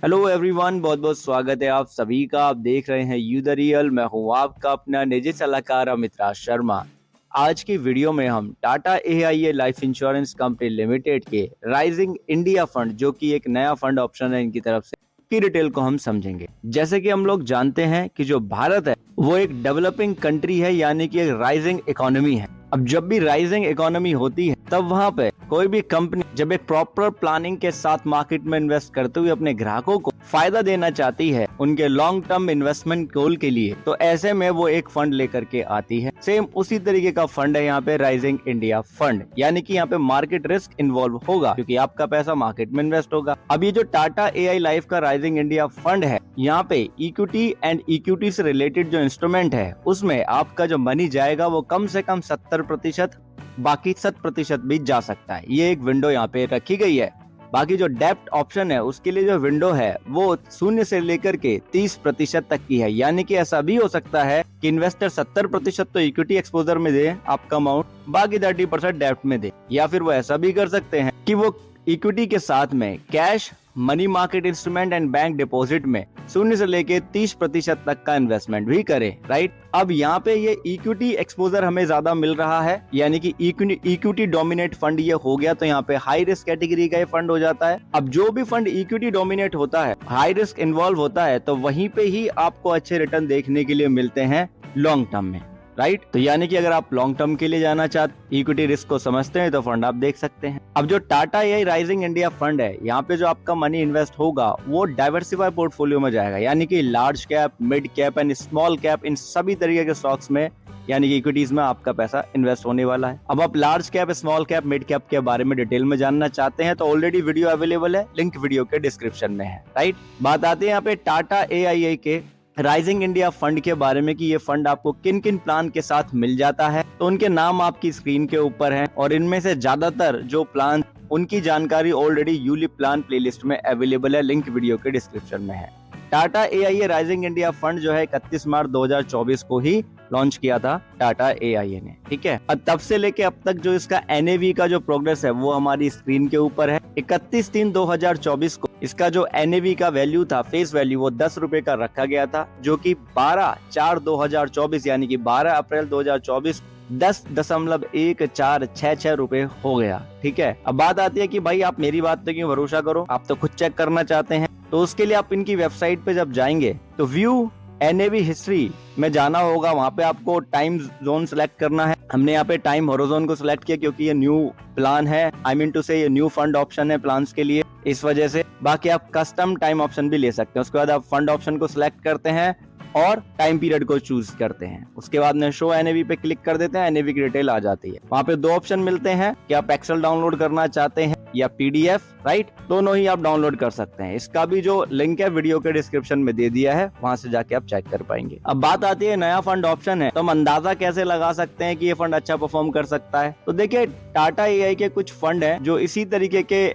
Hello everyone, बहुत बहुत स्वागत है आप सभी का। आप देख रहे हैं यू द रियल। मैं हूं आपका अपना निजी सलाहकार अमित शर्मा। आज की वीडियो में हम Tata AIA life insurance company limited के राइजिंग इंडिया फंड, जो कि एक नया फंड ऑप्शन है इनकी तरफ से, की डिटेल को हम समझेंगे। जैसे कि हम लोग जानते हैं कि जो भारत है वो एक डेवलपिंग कंट्री है, यानी कि एक राइजिंग इकोनॉमी है। अब जब भी राइजिंग इकोनॉमी होती है तब वहां पे कोई भी कंपनी जब एक प्रॉपर प्लानिंग के साथ मार्केट में इन्वेस्ट करते हुए अपने ग्राहकों को फायदा देना चाहती है उनके लॉन्ग टर्म इन्वेस्टमेंट गोल के लिए, तो ऐसे में वो एक फंड लेकर के आती है। सेम उसी तरीके का फंड है यहाँ पे राइजिंग इंडिया फंड, यानी कि यहाँ पे मार्केट रिस्क इन्वॉल्व होगा क्योंकि आपका पैसा मार्केट में इन्वेस्ट होगा। अब ये जो टाटा एआई लाइफ का राइजिंग इंडिया फंड है, यहाँ पे इक्विटी एंड इक्विटी से रिलेटेड जो इंस्ट्रूमेंट है उसमें आपका जो मनी जाएगा वो कम से कम 70%, बाकी 100% भी जा सकता है। ये एक विंडो यहाँ पे रखी गई है। बाकी जो डेप्ट ऑप्शन है उसके लिए जो विंडो है वो 0 से लेकर के 30% तक की है, यानी कि ऐसा भी हो सकता है कि इन्वेस्टर 70% तो इक्विटी एक्सपोजर में दे आपका अमाउंट, बाकी 30% डेप्ट में दे, या फिर वो ऐसा भी कर सकते हैं कि वो इक्विटी के साथ में cash, money market instrument and bank deposit में 0 से लेके 30% तक का इन्वेस्टमेंट भी करे। राइट, अब यहाँ पे ये इक्विटी एक्सपोजर हमें ज्यादा मिल रहा है, यानी कि इक्विटी डोमिनेट फंड ये हो गया, तो यहाँ पे हाई रिस्क कैटेगरी का ये फंड हो जाता है। अब जो भी फंड इक्विटी डोमिनेट होता है, हाई रिस्क इन्वॉल्व होता है, तो वहीं पे ही आपको अच्छे रिटर्न देखने के लिए मिलते हैं लॉन्ग टर्म में। राइट, तो यानी कि अगर आप लॉन्ग टर्म के लिए जाना चाहते, इक्विटी रिस्क को समझते हैं, तो फंड आप देख सकते हैं। अब जो Tata AI rising India fund है, यहाँ पे जो आपका मनी इन्वेस्ट होगा वो डाइवर्सिफाई पोर्टफोलियो में जाएगा, यानी कि large cap, mid cap and small cap, इन सभी तरीके के स्टॉक्स में, यानी कि इक्विटीज में आपका पैसा इन्वेस्ट होने वाला है। अब आप large cap, small cap, mid cap के बारे में डिटेल में जानना चाहते हैं तो ऑलरेडी वीडियो अवेलेबल है, लिंक वीडियो के डिस्क्रिप्शन में है। राइट, बात आती है यहाँ पे टाटा एआईए के राइजिंग इंडिया फंड के बारे में कि ये फंड आपको किन किन प्लान के साथ मिल जाता है। तो उनके नाम आपकी स्क्रीन के ऊपर हैं और इनमें से ज्यादातर जो प्लान, उनकी जानकारी ऑलरेडी यूलिप प्लान प्लेलिस्ट में अवेलेबल है, लिंक वीडियो के डिस्क्रिप्शन में है। Tata AIA rising India fund जो है 31 मार्च 2024 को ही लॉन्च किया था टाटा एआईए ने। ठीक है, और तब से लेके अब तक जो इसका एनएवी का जो प्रोग्रेस है वो हमारी स्क्रीन के ऊपर है। 31/3/2024 को इसका जो एनएवी का वैल्यू था, फेस वैल्यू, वो 10 रुपए का रखा गया था, जो कि 12/4/2024 यानी कि 12 अप्रैल 2024 10.1466 रुपए हो गया। ठीक है, अब बात आती है कि भाई आप मेरी बात पे क्यों भरोसा करो, आप तो खुद चेक करना चाहते हैं। तो उसके लिए आप इनकी वेबसाइट पे जब जाएंगे तो व्यू एनएवी हिस्ट्री में जाना होगा। वहाँ पे आपको टाइम जोन सिलेक्ट करना है। हमने यहाँ पे टाइम हॉरिजॉन को सिलेक्ट किया क्योंकि ये न्यू प्लान है, आई मीन टू से ये न्यू फंड ऑप्शन है प्लान्स के लिए, इस वजह से। बाकी आप कस्टम टाइम ऑप्शन भी ले सकते हैं। उसके बाद आप फंड ऑप्शन को सिलेक्ट करते हैं और टाइम पीरियड को चूज करते हैं। उसके बाद में शो एनएवी पे क्लिक कर देते हैं, एनएवी की डिटेल आ जाती है। वहाँ पे 2 ऑप्शन मिलते हैं कि आप एक्सेल डाउनलोड करना चाहते हैं या पीडीएफ। राइट, दोनों ही आप डाउनलोड कर सकते हैं। इसका भी जो लिंक है वीडियो के डिस्क्रिप्शन में दे दिया है, वहां से जाके आप चेक कर पाएंगे। अब बात आती है नया फंड ऑप्शन है, तो हम अंदाजा कैसे लगा सकते हैं कि ये फंड अच्छा परफॉर्म कर सकता है। तो देखिए, टाटा एआई के कुछ फंड है जो इसी तरीके के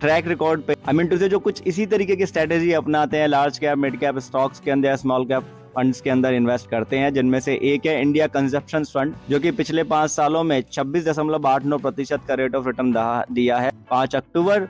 ट्रैक रिकॉर्ड पे, आई मीन टू से जो कुछ इसी तरीके की स्ट्रेटेजी अपनाते हैं, large cap, mid cap stocks के अंदर, स्मॉल कैप फंड्स के अंदर इन्वेस्ट करते हैं, जिनमें से एक है इंडिया कंजप्शन फंड, जो कि पिछले 5 सालों में 26.89% का रेट ऑफ रिटर्न दिया है। 5 अक्टूबर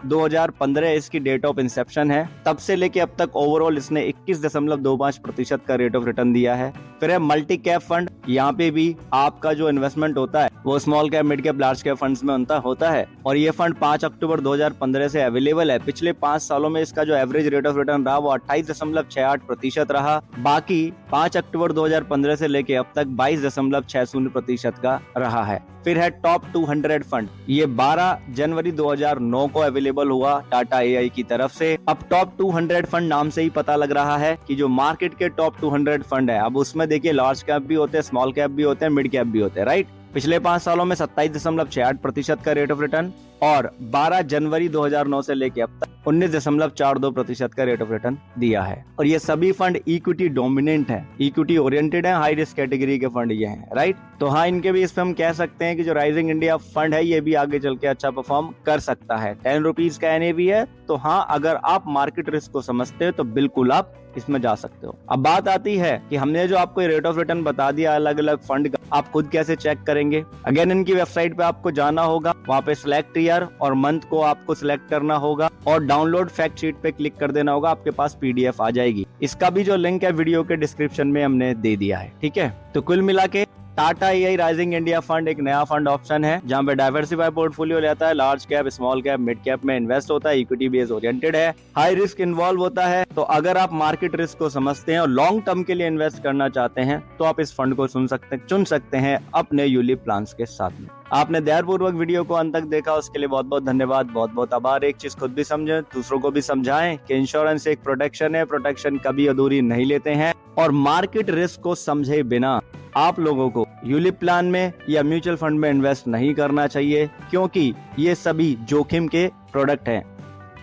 2015 इसकी डेट ऑफ इंसेप्शन है, तब से लेके अब तक ओवरऑल इसने 21.25% का रेट ऑफ रिटर्न दिया है। फिर है मल्टी कैप फंड, यहाँ पे भी आपका जो इन्वेस्टमेंट होता है वो small cap, mid cap, large cap funds में होता है, और ये फंड 5 अक्टूबर 2015 से अवेलेबल है। पिछले 5 सालों में इसका जो एवरेज रेट ऑफ रिटर्न रहा वो 28.68% रहा। बाकी 5 अक्टूबर 2015 से लेके अब तक 22.60% का रहा है। फिर है टॉप 200 फंड, ये 12 जनवरी 2009 को अवेलेबल हुआ टाटा एआई की तरफ से। अब टॉप 200 फंड नाम से ही पता लग रहा है कि जो मार्केट के टॉप 200 फंड है, अब उसमें देखिए लार्ज कैप भी होते हैं, स्मॉल कैप भी होते हैं, मिड कैप भी होते हैं। राइट, पिछले 5 सालों में 27.68% का रेट ऑफ रिटर्न, और 12 जनवरी 2009 से लेके अब तक 19.42% का रेट ऑफ रिटर्न दिया है। और ये सभी फंड इक्विटी डोमिनेंट है, इक्विटी ओरिएंटेड है, हाई रिस्क कैटेगरी के फंड ये हैं। राइट, तो हाँ, इनके भी इस पे हम कह सकते हैं कि जो राइजिंग इंडिया फंड है ये भी आगे चल के अच्छा परफॉर्म कर सकता है। 10 रुपीज का एनएवी है, तो हाँ, अगर आप मार्केट रिस्क को समझते हैं तो बिल्कुल आप इसमें जा सकते हो। अब बात आती है कि हमने जो आपको रेट ऑफ रिटर्न बता दिया अलग अलग फंड का, आप खुद कैसे चेक करेंगे। अगेन इनकी वेबसाइट पे आपको जाना होगा, वहाँ पे सिलेक्ट ईयर और मंथ को आपको सिलेक्ट करना होगा और डाउनलोड फैक्ट शीट पे क्लिक कर देना होगा, आपके पास पीडीएफ आ जाएगी। इसका भी जो लिंक है वीडियो के डिस्क्रिप्शन में हमने दे दिया है, ठीक है। तो कुल मिला के Tata AI rising India fund एक नया फंड ऑप्शन है जहां पे डाइवर्सिफाई पोर्टफोलियो रहता है, large cap, small cap, mid cap में इन्वेस्ट होता है, इक्विटी बेस ओरिएंटेड है, हाई रिस्क इन्वॉल्व होता है। तो अगर आप मार्केट रिस्क को समझते हैं और लॉन्ग टर्म के लिए इन्वेस्ट करना चाहते हैं तो आप इस फंड को चुन सकते हैं अपने यूलिप प्लान्स के साथ में। आपने ध्यानपूर्वक वीडियो को अंत तक देखा, उसके लिए बहुत बहुत धन्यवाद, बहुत बहुत आभार। एक चीज खुद भी समझें, दूसरों को भी समझाएं कि इंश्योरेंस एक प्रोटेक्शन है, प्रोटेक्शन कभी अधूरी नहीं लेते हैं और मार्केट रिस्क को समझे बिना आप लोगों को यूलिप प्लान में या म्यूचुअल फंड में इन्वेस्ट नहीं करना चाहिए, क्योंकि ये सभी जोखिम के प्रोडक्ट हैं,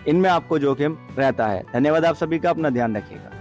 इनमें आपको जोखिम रहता है। धन्यवाद आप सभी का, अपना ध्यान रखिएगा।